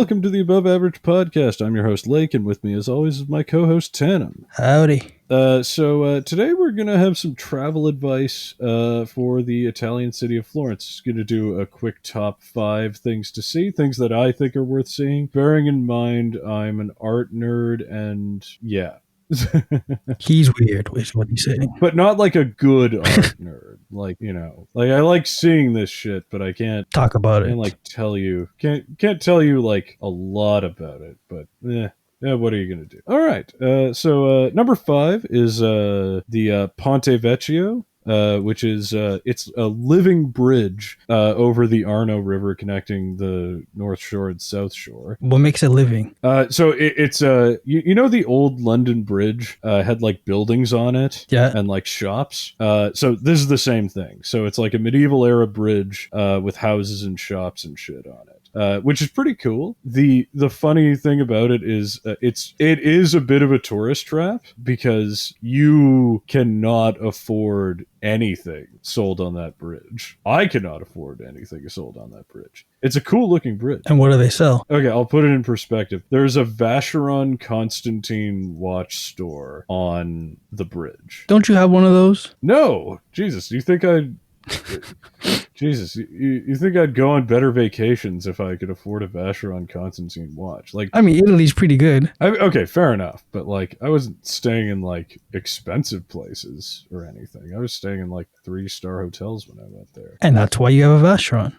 welcome to the Above Average Podcast. I'm your host, Lake, and with me, as always, is my co-host, Tanim. Howdy. So today we're going to have some travel advice for the Italian city of Florence. Just going to do a quick top 5 things to see, things that I think are worth seeing. Bearing in mind, I'm an art nerd, and yeah. He's weird, is what he's saying. But not like a good art nerd. Like, I like seeing this shit, but I can't talk about it. Can't tell you like a lot about it, but yeah, what are you gonna do? All right. So number 5 is the Ponte Vecchio. Which is it's a living bridge over the Arno River connecting the North Shore and South Shore. What makes it living? So it's you know the old London Bridge had like buildings on it, yeah, and like shops. So this is the same thing. So it's like a medieval era bridge with houses and shops and shit on it. Which is pretty cool. The funny thing about it is it is a bit of a tourist trap because you cannot afford anything sold on that bridge. I cannot afford anything sold on that bridge. It's a cool looking bridge. And what do they sell? Okay, I'll put it in perspective. There's a Vacheron Constantine watch store on the bridge. Don't you have one of those? No. Jesus, you think I'd... Jesus, you think I'd go on better vacations if I could afford a Vacheron Constantine watch? Like, I mean, Italy's pretty good. Okay, fair enough. But like, I wasn't staying in like expensive places or anything. I was staying in like 3-star hotels when I went there. And that's why you have a Vacheron.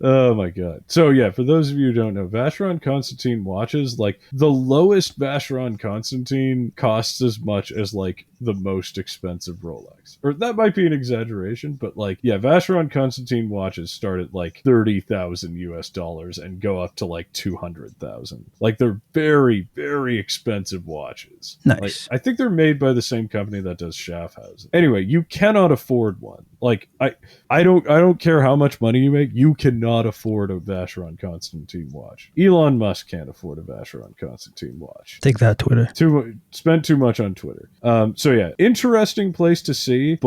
Oh my god. So yeah, for those of you who don't know, Vacheron Constantine watches, like the lowest Vacheron Constantine costs as much as like the most expensive Rolex. Or that might be an exaggeration, but like, yeah, Vacheron Constantine watches start at like $30,000 and go up to like 200,000. Like they're very, very expensive watches. Nice. Like, I think they're made by the same company that does Schaffhausen. Anyway, you cannot afford one. Like I don't care how much money you make, you cannot afford a Vacheron Constantine watch. Elon Musk can't afford a Vacheron Constantine watch. Take that, Twitter. Spent too much on Twitter. So yeah, interesting place to see,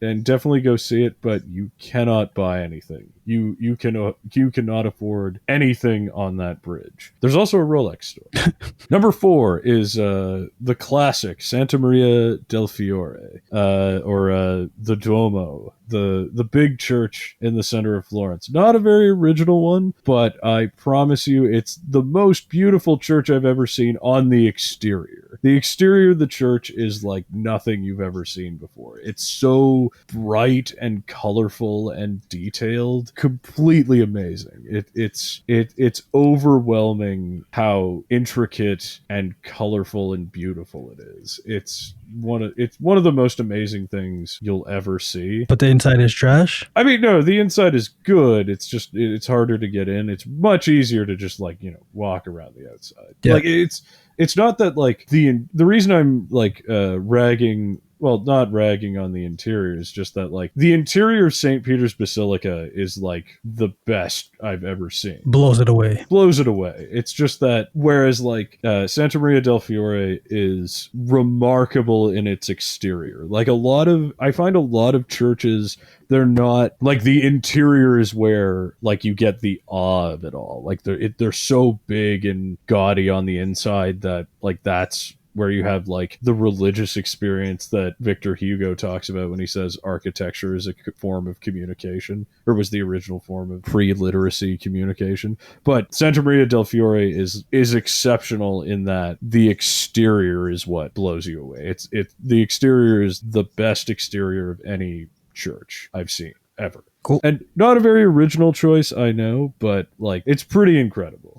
and definitely go see it, but you cannot buy anything. You cannot afford anything on that bridge. There's also a Rolex store. Number 4 is the classic Santa Maria del Fiore, or the Duomo, the big church in the center of Florence. Not a very original one, but I promise you it's the most beautiful church I've ever seen on the exterior. The exterior of the church is like nothing you've ever seen before. It's so bright and colorful and detailed. Completely amazing. It's overwhelming how intricate and colorful and beautiful it is. It's one of the most amazing things you'll ever see. But the inside is trash? I mean, no, the inside is good. It's just it's harder to get in. It's much easier to just like, walk around the outside. Yeah. Like it's not that like the reason I'm like ragging, well, not ragging on the interior, is just that like the interior of St. Peter's Basilica is like the best I've ever seen. Blows it away. It's just that whereas like Santa Maria del Fiore is remarkable in its exterior. Like I find a lot of churches, they're not like the interior is where like you get the awe of it all. Like they're so big and gaudy on the inside that like that's where you have like the religious experience that Victor Hugo talks about when he says architecture is a form of communication, or was the original form of pre-literacy communication. But Santa Maria del Fiore is exceptional in that the exterior is what blows you away. The exterior is the best exterior of any church I've seen ever. Cool. And not a very original choice, I know, but like it's pretty incredible.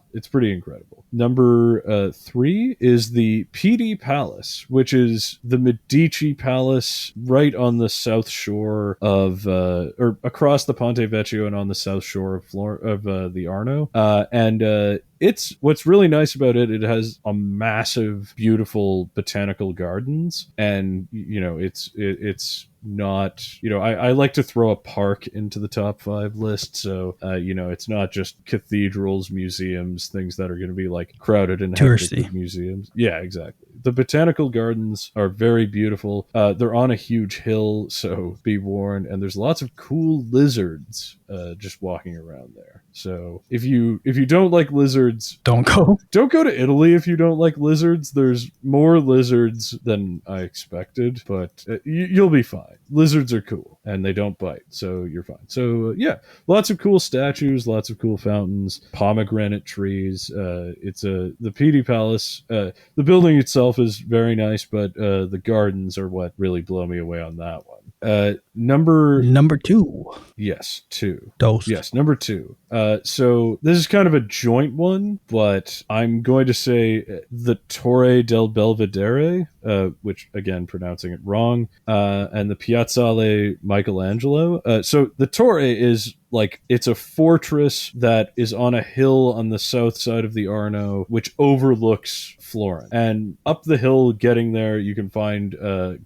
Number 3 is the PD Palace, which is the Medici Palace right on the south shore of, or across the Ponte Vecchio and on the south shore of the Arno. It's what's really nice about it. It has a massive, beautiful botanical gardens, and it's not, I like to throw a park into the top 5 list, so it's not just cathedrals, museums, things that are going to be like crowded and hectic with museums. Yeah, exactly. the botanical gardens are very beautiful. They're on a huge hill, so be warned. And there's lots of cool lizards just walking around there. So if you don't like lizards, Don't go. don't go to Italy if you don't like lizards. There's more lizards than I expected, but you'll be fine. Lizards are cool and they don't bite, so you're fine. So yeah, lots of cool statues, lots of cool fountains, pomegranate trees. It's the Pitti Palace. The building itself is very nice, but the gardens are what really blow me away on that one. Number 2. Yes, 2. Dosed. Yes, number 2. So this is kind of a joint one, but I'm going to say the Torre del Belvedere, which again pronouncing it wrong, and the Piazzale Michelangelo. So the Torre is like, it's a fortress that is on a hill on the south side of the Arno, which overlooks Florence. And up the hill, getting there, you can find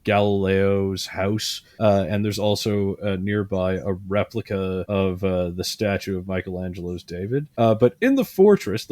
Galileo's house, and there's also nearby a replica of the statue of Michelangelo's David. But in the fortress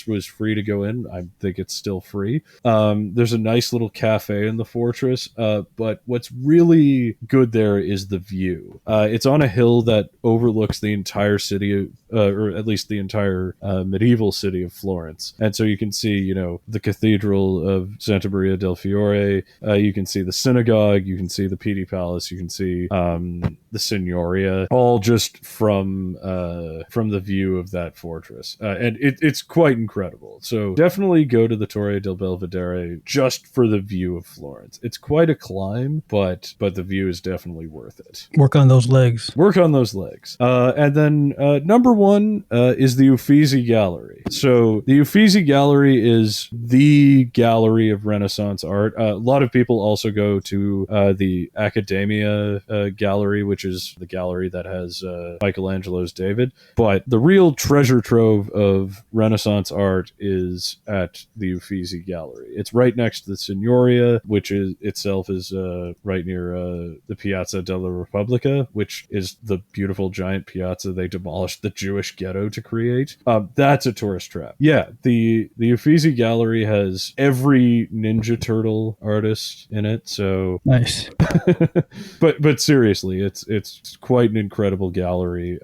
was free to go in. I think it's still free. There's a nice little cafe in the fortress, but what's really good there is the view. It's on a hill that overlooks the entire city, or at least the entire medieval city of Florence. And so you can see, the Cathedral of Santa Maria del Fiore, you can see the synagogue, you can see the Pitti Palace, you can see the Signoria, all just from the view of that fortress. And it's quite incredible. So definitely go to the Torre del Belvedere just for the view of Florence. It's quite a climb, but the view is definitely worth it. Work on those legs. And then number 1 is the Uffizi Gallery. So the Uffizi Gallery is the gallery of Renaissance art. A lot of people also go to the Accademia Gallery, which is the gallery that has Michelangelo's David. But the real treasure trove of Renaissance art is at the Uffizi Gallery. It's right next to the Signoria, which is itself is right near the Piazza della Repubblica, which is the beautiful giant piazza they demolished the Jewish ghetto to create. That's a tourist trap. Yeah, the Uffizi Gallery has every Ninja Turtle artist in it. So nice. but seriously, it's quite an incredible gallery.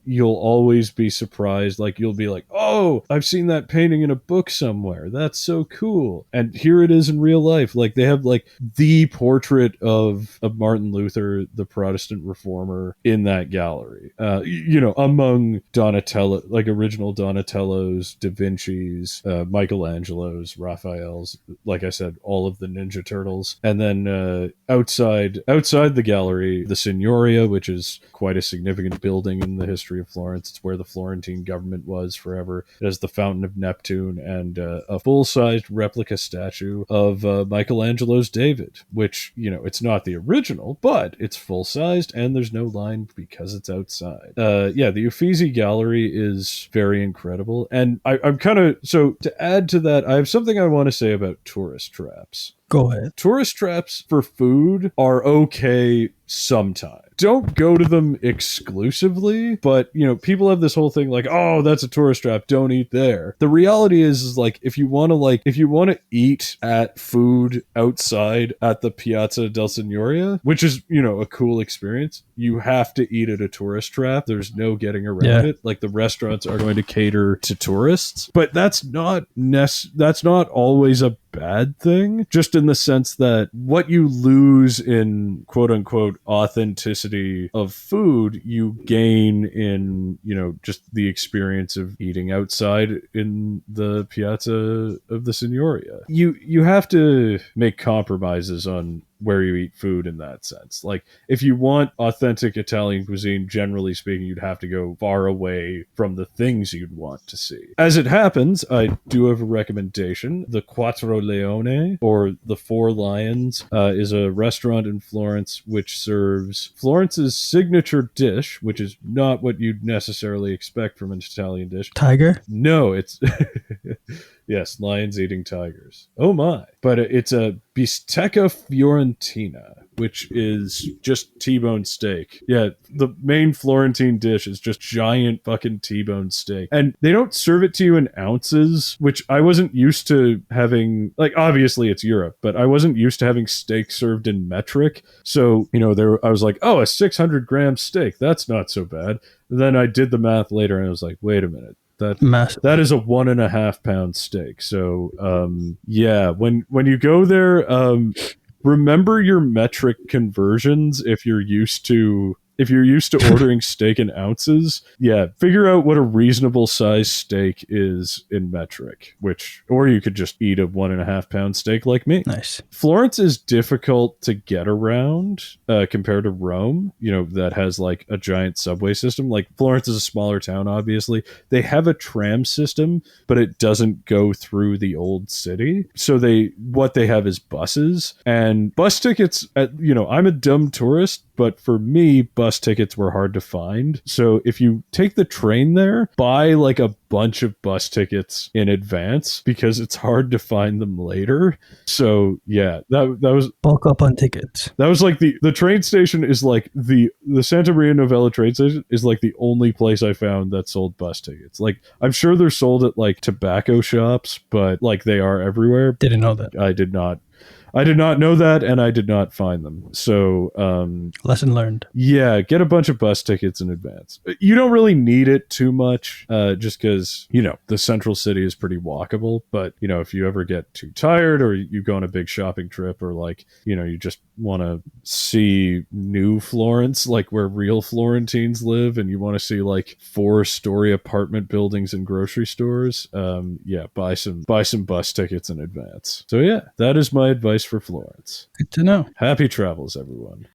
You'll always be surprised. Like, you'll be like, oh, I've seen that painting in a book somewhere. That's so cool. And here it is in real life. Like, they have like the portrait of Martin Luther, the Protestant reformer, in that gallery. Among Donatello, like original Donatello's, Da Vinci's, Michelangelo's, Raphael's, like I said, all of the Ninja Turtles. And then outside the gallery, the Signoria, which is quite a significant building in the history of Florence. It's where the Florentine government was forever. It has the Fountain of Neptune and a full-sized replica statue of Michelangelo's David, which, it's not the original, but it's full-sized and there's no line because it's outside. The Uffizi Gallery is very incredible. And I'm kind of, so to add to that, I have something I want to say about tourist traps. Go ahead. Tourist traps for food are okay sometimes. Don't go to them exclusively, but people have this whole thing like, oh, that's a tourist trap, don't eat there. The reality is like, if you want to eat at food outside at the Piazza del Signoria, which is a cool experience, you have to eat at a tourist trap. There's no getting around it. Like, the restaurants are going to cater to tourists, but that's not always a bad thing, just in the sense that what you lose in quote unquote authenticity of food, you gain in, just the experience of eating outside in the Piazza of the Signoria. You have to make compromises on where you eat food in that sense. Like, if you want authentic Italian cuisine, generally speaking, you'd have to go far away from the things you'd want to see. As it happens, I do have a recommendation. The Quattro Leone, or the Four Lions, is a restaurant in Florence which serves Florence's signature dish, which is not what you'd necessarily expect from an Italian dish. Tiger? No, it's... Yes, lions eating tigers. Oh my. But it's a bistecca fiorentina, which is just T-bone steak. Yeah, the main Florentine dish is just giant fucking T-bone steak. And they don't serve it to you in ounces, which I wasn't used to having. Like, obviously it's Europe, but I wasn't used to having steak served in metric. So, I was like, oh, a 600-gram steak, that's not so bad. And then I did the math later and I was like, wait a minute. Massive. That is a 1.5 pound steak. So yeah, when you go there, remember your metric conversions if you're used to ordering steak in ounces. Yeah, figure out what a reasonable size steak is in metric, or you could just eat a 1.5 pound steak like me. Nice. Florence is difficult to get around compared to Rome, that has like a giant subway system. Like, Florence is a smaller town, obviously. They have a tram system, but it doesn't go through the old city. So what they have is buses, and bus tickets. I'm a dumb tourist, but for me, bus tickets were hard to find. So if you take the train there, buy like a bunch of bus tickets in advance because it's hard to find them later. So yeah, that was bulk up on tickets. That was like the train station is like the Santa Maria Novella train station is like the only place I found that sold bus tickets. Like, I'm sure they're sold at like tobacco shops, but like they are everywhere. Didn't know that. I did not know that, and I did not find them. So, lesson learned. Yeah, get a bunch of bus tickets in advance. You don't really need it too much, just because, the central city is pretty walkable. But, if you ever get too tired, or you go on a big shopping trip, or like, you just want to see new Florence, like where real Florentines live, and you want to see like 4-story apartment buildings and grocery stores, yeah, buy some bus tickets in advance. So yeah, that is my advice for Florence. Good to know. Happy travels, everyone.